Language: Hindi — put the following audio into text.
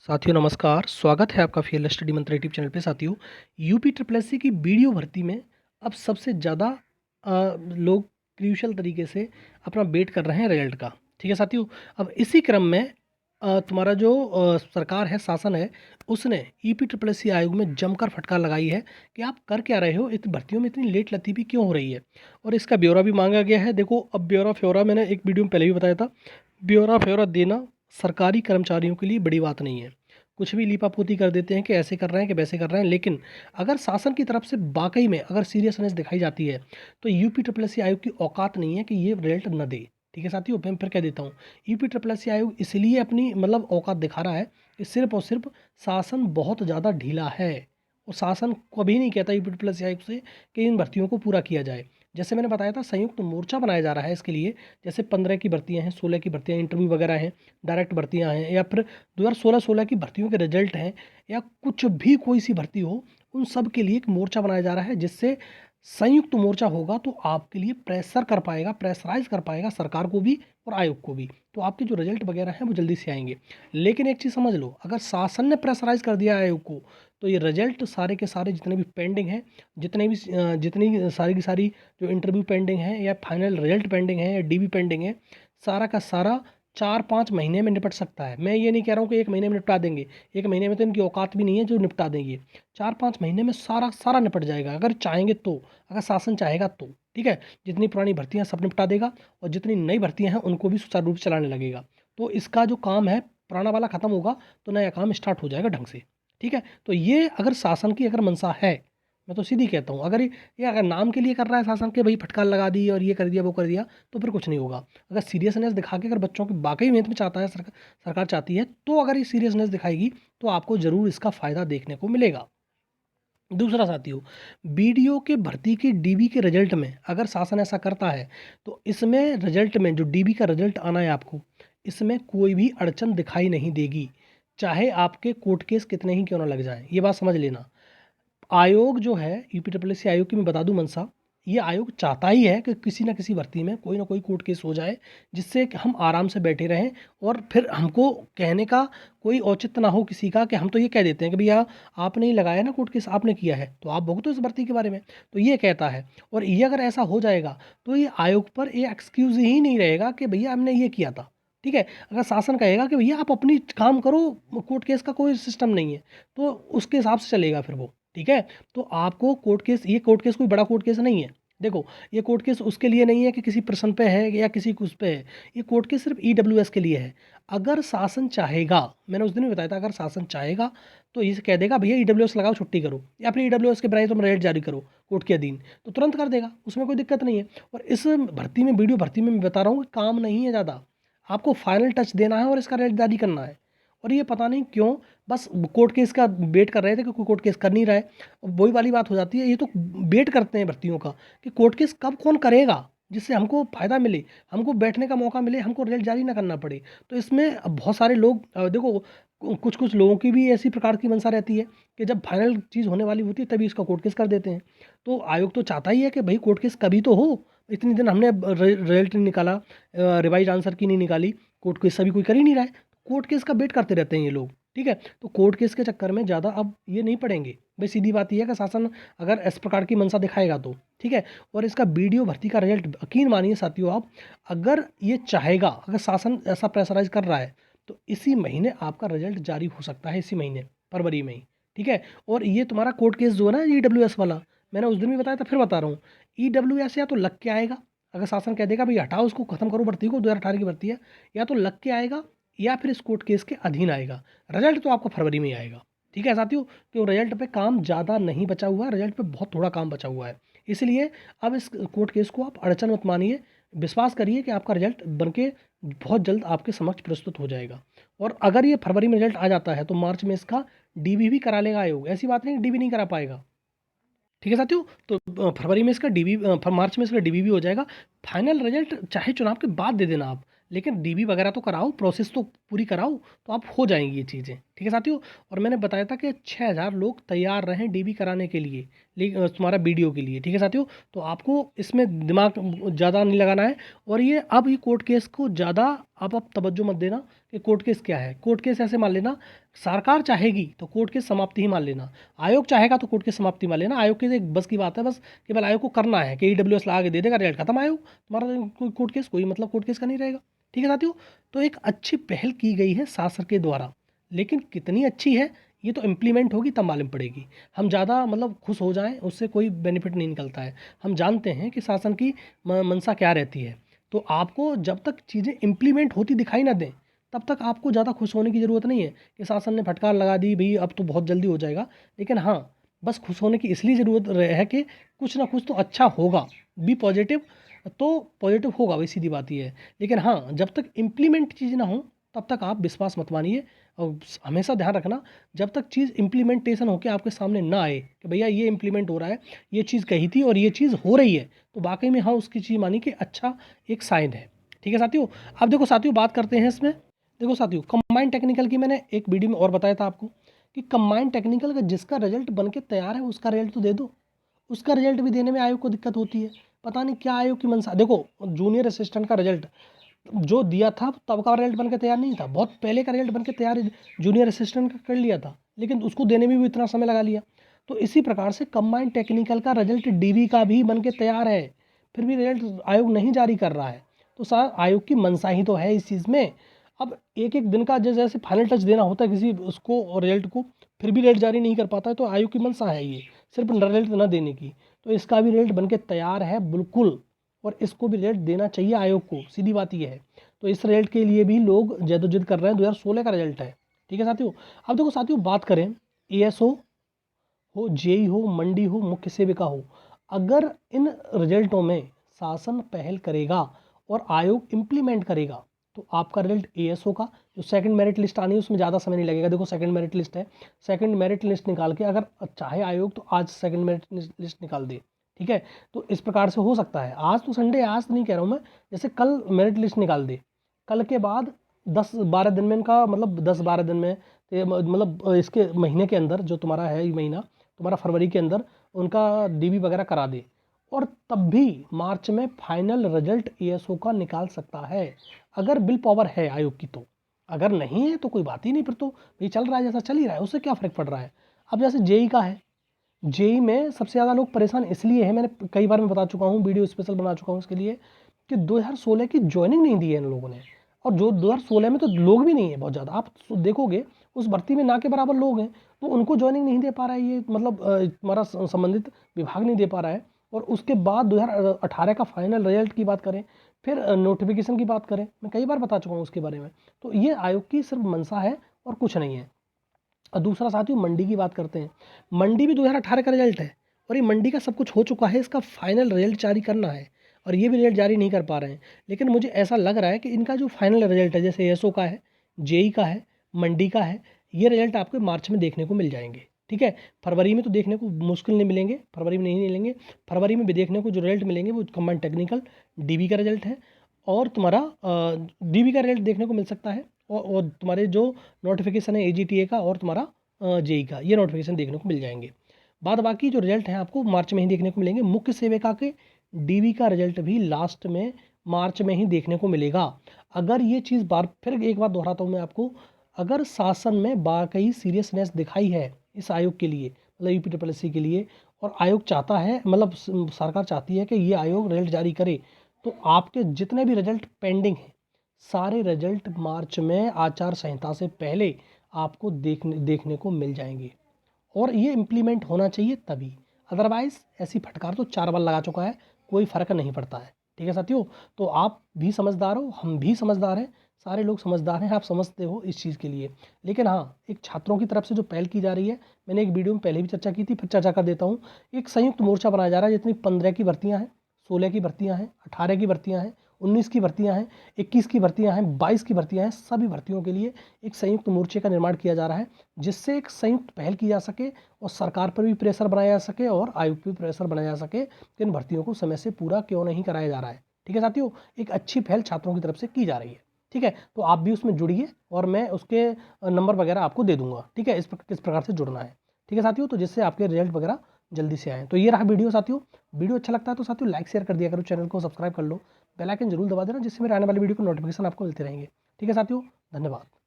साथियों नमस्कार, स्वागत है आपका फील्ड स्टडी मंत्र यूट्यूब चैनल पे। साथियों, यूपी ट्रिपल एससी की वीडियो भर्ती में अब सबसे ज़्यादा लोग क्रूशियल तरीके से अपना वेट कर रहे हैं रिजल्ट का। ठीक है साथियों, अब इसी क्रम में तुम्हारा जो सरकार है, शासन है, उसने यूपी ट्रिपल एससी आयोग में जमकर फटकार लगाई है कि आप कर क्या रहे हो, इतनी भर्तियों में इतनी लेट लतीफ़ी क्यों हो रही है। और इसका ब्यौरा भी मांगा गया है। देखो, अब ब्यौरा फ्यौरा मैंने एक वीडियो में पहले भी बताया था, ब्यौरा फ्यौरा देना सरकारी कर्मचारियों के लिए बड़ी बात नहीं है। कुछ भी लीपापोती कर देते हैं कि ऐसे कर रहे हैं कि वैसे कर रहे हैं, लेकिन अगर शासन की तरफ से वाकई में अगर सीरियसनेस दिखाई जाती है तो यूपी ट्रिपल एससी आयोग की औकात नहीं है कि ये रिजल्ट न दे। ठीक है साथियों, मैं फिर कह देता हूँ, यूपी ट्रिपल एससी आयोग इसलिए अपनी मतलब औकात दिखा रहा है कि सिर्फ और सिर्फ शासन बहुत ज़्यादा ढीला है। और शासन कभी नहीं कहता यूपी ट्रिपल एससी आयोग से कि इन भर्तियों को पूरा किया जाए। जैसे मैंने बताया था, संयुक्त मोर्चा बनाया जा रहा है इसके लिए। जैसे 15 की भर्तियां हैं, 16 की भर्तियां, इंटरव्यू वगैरह हैं, डायरेक्ट भर्तियां हैं, या फिर 2016 की भर्तियों के रिजल्ट हैं, या कुछ भी कोई सी भर्ती हो, उन सब के लिए एक मोर्चा बनाया जा रहा है। जिससे संयुक्त मोर्चा होगा तो आपके लिए प्रेशर कर पाएगा, प्रेशराइज कर पाएगा सरकार को भी और आयोग को भी। तो आपके जो रिजल्ट वगैरह हैं वो जल्दी से आएंगे। लेकिन एक चीज़ समझ लो, अगर शासन ने प्रेशराइज कर दिया आयोग को तो ये रिजल्ट सारे के सारे जितने भी पेंडिंग हैं, जितनी सारी की सारी जो इंटरव्यू पेंडिंग है, या फाइनल रिजल्ट पेंडिंग है, या डीबी पेंडिंग है, सारा का सारा 4-5 महीने में निपट सकता है। मैं ये नहीं कह रहा हूँ कि 1 महीने में निपटा देंगे। 1 महीने में तो इनकी औकात भी नहीं है जो निपटा देंगे। 4-5 महीने में सारा सारा निपट जाएगा, अगर चाहेंगे तो, अगर शासन चाहेगा तो। ठीक है, जितनी पुरानी भर्तियां सब निपटा देगा, और जितनी नई भर्तियां हैं उनको भी सुचारू रूप से चलाने लगेगा। तो इसका जो काम है, पुराना वाला खत्म होगा तो नया काम स्टार्ट हो जाएगा ढंग से। ठीक है, तो ये अगर शासन की अगर मंशा है, मैं तो सीधी कहता हूँ, अगर ये अगर नाम के लिए कर रहा है शासन के भाई फटकार लगा दी और ये कर दिया वो कर दिया, तो फिर कुछ नहीं होगा। अगर सीरियसनेस दिखा के अगर बच्चों की वाकई मेहनत में चाहता है सरकार चाहती है, तो अगर ये सीरियसनेस दिखाएगी तो आपको ज़रूर इसका फ़ायदा देखने को मिलेगा। दूसरा साथियों, बीडीओ के भर्ती के डीबी के रिजल्ट में अगर शासन ऐसा करता है तो इसमें रिजल्ट में जो डीबी का रिजल्ट आना है आपको, इसमें कोई भी अड़चन दिखाई नहीं देगी, चाहे आपके कोर्ट केस कितने ही क्यों ना लग जाएं। ये बात समझ लेना। आयोग जो है, यूपी ट्रिपल एस सी आयोग की मैं बता दूं मंशा, ये आयोग चाहता ही है कि किसी ना किसी भर्ती में कोई ना कोई कोर्ट केस हो जाए, जिससे कि हम आराम से बैठे रहें, और फिर हमको कहने का कोई औचित्य ना हो किसी का कि हम तो ये कह देते हैं कि भैया आपने ही लगाया ना कोर्ट केस, आपने किया है तो आप भुगतो इस भर्ती के बारे में। तो ये कहता है, और ये अगर ऐसा हो जाएगा तो ये आयोग पर ये एक्सक्यूज ही नहीं रहेगा कि भैया हमने ये किया था। ठीक है, अगर शासन कहेगा कि भैया आप अपनी काम करो, कोर्ट केस का कोई सिस्टम नहीं है, तो उसके हिसाब से चलेगा फिर वो। ठीक है, तो आपको कोर्ट केस, ये कोर्ट केस कोई बड़ा कोर्ट केस नहीं है। देखो, ये कोर्ट केस उसके लिए नहीं है कि किसी प्रश्न पे है या किसी उस पे है। ये कोर्ट केस सिर्फ ईडब्ल्यूएस के लिए है। अगर शासन चाहेगा, मैंने उस दिन भी बताया था, अगर शासन चाहेगा तो ये कह देगा भैया ईडब्ल्यूएस लगाओ, छुट्टी करो, या फिर ईडब्ल्यूएस के बजाय तुम रेट जारी करो कोर्ट के अधीन, तो तुरंत कर देगा, उसमें कोई दिक्कत नहीं है। और इस भर्ती में, वीडियो भर्ती में मैं बता रहा हूँ, काम नहीं है ज़्यादा, आपको फाइनल टच देना है और इसका रेट जारी करना है। और ये पता नहीं क्यों बस कोर्ट केस का वेट कर रहे थे कि कोई कोर्ट केस कर नहीं रहा है। वही वाली बात हो जाती है, ये तो वेट करते हैं भर्तियों का कि कोर्ट केस कब कौन करेगा, जिससे हमको फ़ायदा मिले, हमको बैठने का मौका मिले, हमको रिजल्ट जारी ना करना पड़े। तो इसमें बहुत सारे लोग देखो, कुछ कुछ लोगों की भी ऐसी प्रकार की मंशा रहती है कि जब फाइनल चीज़ होने वाली होती है तभी इसका कोर्ट केस कर देते हैं। तो आयोग तो चाहता ही है कि भाई कोर्ट केस कभी तो हो। इतने दिन हमने रिजल्ट नहीं निकाला, रिवाइज आंसर की नहीं निकाली, कोर्ट केस अभी कोई कर ही नहीं रहा है, कोर्ट केस का वेट करते रहते हैं ये लोग। ठीक है, तो कोर्ट केस के चक्कर में ज़्यादा अब ये नहीं पड़ेंगे भाई। सीधी बात यह है कि शासन अगर इस प्रकार की मंशा दिखाएगा तो। ठीक है, और इसका बीडीओ भर्ती का रिजल्ट यकीन मानिए साथियों आप, अगर ये चाहेगा, अगर शासन ऐसा प्रेशराइज कर रहा है तो इसी महीने आपका रिजल्ट जारी हो सकता है, इसी महीने फरवरी में ही। ठीक है, और ये तुम्हारा कोर्ट केस जो है ना ईडब्ल्यूएस वाला, मैंने उस दिन भी बताया था, फिर बता रहा हूँ, ईडब्ल्यूएस या तो लग के आएगा, अगर शासन कह देगा भाई हटाओ उसको, खत्म करो भर्ती को, 2018 की भर्ती है, या तो लग के आएगा, या फिर इस कोर्ट केस के अधीन आएगा। रिजल्ट तो आपको फरवरी में ही आएगा। ठीक है साथियों, क्यों, रिजल्ट पे काम ज़्यादा नहीं बचा हुआ है, रिजल्ट पे बहुत थोड़ा काम बचा हुआ है। इसलिए अब इस कोर्ट केस को आप अड़चन मत मानिए, विश्वास करिए कि आपका रिजल्ट बनके बहुत जल्द आपके समक्ष प्रस्तुत हो जाएगा। और अगर ये फरवरी में रिजल्ट आ जाता है तो मार्च में इसका डीबी भी करा लेगा आयोग, ऐसी बात नहीं डीबी नहीं करा पाएगा। ठीक है साथियों, तो फरवरी में इसका डीबी, मार्च में इसका डीबी भी हो जाएगा। फाइनल रिजल्ट चाहे चुनाव के बाद दे देना आप, लेकिन डीबी वगैरह तो कराओ, प्रोसेस तो पूरी कराओ, तो आप हो जाएंगी ये चीज़ें। ठीक। ठीक है साथियों। और मैंने बताया था कि 6000 लोग तैयार रहें डीबी कराने के लिए, तुम्हारा बीडीओ के लिए। ठीक है साथियों, तो आपको इसमें दिमाग ज़्यादा नहीं लगाना है। और ये कोर्ट केस को ज़्यादा आप तवज्जो मत देना कि कोर्ट केस क्या है। कोर्ट केस ऐसे मान लेना, सरकार चाहेगी तो कोर्ट केस समाप्ति ही मान लेना, आयोग चाहेगा तो कोर्ट केस समाप्ति मान लेना। आयोग की एक बस की बात है, बस केवल आयोग को करना है कि EWS लगा के दे देगा, रिजल्ट खत्म, आयोग तुम्हारा कोई कोर्ट केस, कोई मतलब कोर्ट केस का नहीं रहेगा। ठीक है साथियों, तो एक अच्छी पहल की गई है शासन के द्वारा, लेकिन कितनी अच्छी है ये तो इम्प्लीमेंट होगी तब मालूम पड़ेगी। हम ज़्यादा मतलब खुश हो जाएं उससे कोई बेनिफिट नहीं निकलता है। हम जानते हैं कि शासन की मंशा क्या रहती है। तो आपको जब तक चीज़ें इम्प्लीमेंट होती दिखाई ना दें तब तक आपको ज़्यादा खुश होने की ज़रूरत नहीं है कि शासन ने फटकार लगा दी भाई अब तो बहुत जल्दी हो जाएगा। लेकिन हाँ, बस खुश होने की इसलिए ज़रूरत है कि कुछ ना कुछ तो अच्छा होगा। बी पॉजिटिव, तो पॉजिटिव होगा, वही सीधी बात ये है। लेकिन हाँ, जब तक इम्प्लीमेंट चीज़ ना हो तब तक आप विश्वास मत मानिए। और हमेशा ध्यान रखना, जब तक चीज़ इम्प्लीमेंटेशन होकर आपके सामने ना आए कि भैया ये इम्प्लीमेंट हो रहा है, ये चीज़ कही थी और ये चीज़ हो रही है, तो वाकई में हाँ उसकी चीज़ मानी कि अच्छा एक साइन है। ठीक है साथियों, अब देखो साथियों बात करते हैं इसमें। देखो साथियों, कंबाइंड टेक्निकल की मैंने एक वीडियो में और बताया था आपको कि कंबाइंड टेक्निकल का जिसका रिजल्ट बन के तैयार है उसका रिजल्ट तो दे दो। उसका रिजल्ट भी देने में आयोग को दिक्कत होती है, पता नहीं क्या आयोग की मंशा। देखो, जूनियर असिस्टेंट का रिजल्ट जो दिया था तब का रिजल्ट बन के तैयार नहीं था, बहुत पहले का रिजल्ट बन के तैयार जूनियर असिस्टेंट का कर लिया था, लेकिन उसको देने में भी इतना समय लगा लिया। तो इसी प्रकार से कंबाइंड टेक्निकल का रिजल्ट डीबी का भी बन के तैयार है, फिर भी रिजल्ट आयोग नहीं जारी कर रहा है। तो सर आयोग की मंशा ही तो है इस चीज़ में। अब एक एक दिन का जैसे फाइनल टच देना होता है किसी उसको और रिजल्ट को, फिर भी रिजल्ट जारी नहीं कर पाता है, तो आयोग की मंशा है ये सिर्फ रिजल्ट न देने की। तो इसका भी रिजल्ट बन के तैयार है बिल्कुल, और इसको भी रिजल्ट देना चाहिए आयोग को, सीधी बात ये है। तो इस रिजल्ट के लिए भी लोग जद्दोजहद कर रहे हैं, 2016 का रिजल्ट है। ठीक है साथियों, अब देखो साथियों बात करें ASO हो, JEE हो, मंडी हो, मुख्य सेविका हो, अगर इन रिजल्टों में शासन पहल करेगा और आयोग इम्प्लीमेंट करेगा तो आपका रिजल्ट ASO का जो सेकंड मेरिट लिस्ट आनी है उसमें ज़्यादा समय नहीं लगेगा। देखो सेकंड मेरिट लिस्ट है, सेकंड मेरिट लिस्ट निकाल के अगर चाहे आयोग तो आज सेकंड मेरिट लिस्ट निकाल दे। ठीक है, तो इस प्रकार से हो सकता है। आज तो संडे, आज नहीं कह रहा हूँ मैं, जैसे कल मेरिट लिस्ट निकाल दे, कल के बाद 10-12 दिन में इनका मतलब 10-12 दिन में मतलब इसके महीने के अंदर जो तुम्हारा है ये महीना, तुम्हारा फरवरी के अंदर उनका DB वगैरह करा दे, और तब भी मार्च में फाइनल रिजल्ट ASO का निकाल सकता है अगर बिल पावर है आयोग की। तो अगर नहीं है तो कोई बात ही नहीं, फिर तो ये चल रहा है जैसा चल ही रहा है, उससे क्या फ़र्क पड़ रहा है। अब जैसे JEE का है, JEE में सबसे ज़्यादा लोग परेशान इसलिए है, मैंने कई बार मैं बता चुका हूँ, वीडियो स्पेशल बना चुका हूँ इसके लिए, कि 2016 की ज्वाइनिंग नहीं दी है इन लोगों ने, और जो 2016 में तो लोग भी नहीं है बहुत ज़्यादा, आप देखोगे उस भर्ती में ना के बराबर लोग हैं, तो उनको ज्वाइनिंग नहीं दे पा रहा है ये, मतलब तुम्हारा संबंधित विभाग नहीं दे पा रहा है। और उसके बाद 2018 का फाइनल रिजल्ट की बात करें, फिर नोटिफिकेशन की बात करें, मैं कई बार बता चुका हूँ उसके बारे में। तो ये आयोग की सिर्फ मंशा है और कुछ नहीं है। और दूसरा साथियों मंडी की बात करते हैं। मंडी भी 2018 का रिजल्ट है, और ये मंडी का सब कुछ हो चुका है, इसका फाइनल रिजल्ट जारी करना है, और ये भी रिजल्ट जारी नहीं कर पा रहे हैं। लेकिन मुझे ऐसा लग रहा है कि इनका जो फाइनल रिजल्ट है, जैसे ASO का है, JEE का है, मंडी का है, ये रिजल्ट आपको मार्च में देखने को मिल जाएंगे। ठीक है, फरवरी में तो देखने को मुश्किल नहीं मिलेंगे, फरवरी में नहीं मिलेंगे। फरवरी में भी देखने को जो रिजल्ट मिलेंगे वो कंबाइंड टेक्निकल DB का रिजल्ट है, और तुम्हारा DB का रिजल्ट देखने को मिल सकता है, और तुम्हारे जो नोटिफिकेशन है AGTA का और तुम्हारा JEE का, ये नोटिफिकेशन देखने को मिल जाएंगे। बाद बाकी जो रिजल्ट हैं आपको मार्च में ही देखने को मिलेंगे। मुख्य सेविका के DB का रिजल्ट भी लास्ट में मार्च में ही देखने को मिलेगा। अगर ये चीज़ फिर एक बात दोहराता हूँ मैं आपको, अगर शासन में वाकई सीरियसनेस दिखाई है इस आयोग के लिए, मतलब UPSSC के लिए, और आयोग चाहता है, मतलब सरकार चाहती है कि ये आयोग रिजल्ट जारी करे, तो आपके जितने भी रिजल्ट पेंडिंग हैं सारे रिजल्ट मार्च में आचार संहिता से पहले आपको देखने को मिल जाएंगे, और ये इम्प्लीमेंट होना चाहिए तभी। अदरवाइज़ ऐसी फटकार तो 4 बार लगा चुका है, कोई फ़र्क नहीं पड़ता है। ठीक है साथियों, तो आप भी समझदार हो, हम भी समझदार हैं, सारे लोग समझदार हैं, आप समझते हो इस चीज़ के लिए। लेकिन हाँ, एक छात्रों की तरफ से जो पहल की जा रही है, मैंने एक वीडियो में पहले भी चर्चा की थी, फिर चर्चा कर देता हूँ। एक संयुक्त मोर्चा बनाया जा रहा है, जितनी 15 की भर्तियाँ हैं, 16 की भर्तियाँ हैं, 18 की भर्तियाँ हैं, 19 की भर्तियाँ हैं, 21 की भर्तियाँ हैं, 22 की भर्तियाँ हैं, सभी भर्तियों के लिए एक संयुक्त मोर्चे का निर्माण किया जा रहा है, जिससे एक संयुक्त पहल की जा सके और सरकार पर भी प्रेशर बनाया जा सके और आयोग पर भी प्रेशर बनाया जा सके कि इन भर्तियों को समय से पूरा क्यों नहीं कराया जा रहा है। ठीक है साथियों, एक अच्छी पहल छात्रों की तरफ से की जा रही है। ठीक है, तो आप भी उसमें जुड़िए और मैं उसके नंबर वगैरह आपको दे दूँगा, ठीक है, किस प्रकार से जुड़ना है, ठीक है साथियों, तो जिससे आपके रिजल्ट वगैरह जल्दी से आएँ। तो ये रहा वीडियो साथियों, वीडियो अच्छा लगता है तो साथियों लाइक शेयर कर दिया करो, चैनल को सब्सक्राइब कर लो, बेल आइकन जरूर दबा देना जिससे मेरे आने वाली वीडियो को नोटिफिकेशन आपको मिलते रहेंगे। ठीक है साथियों, धन्यवाद।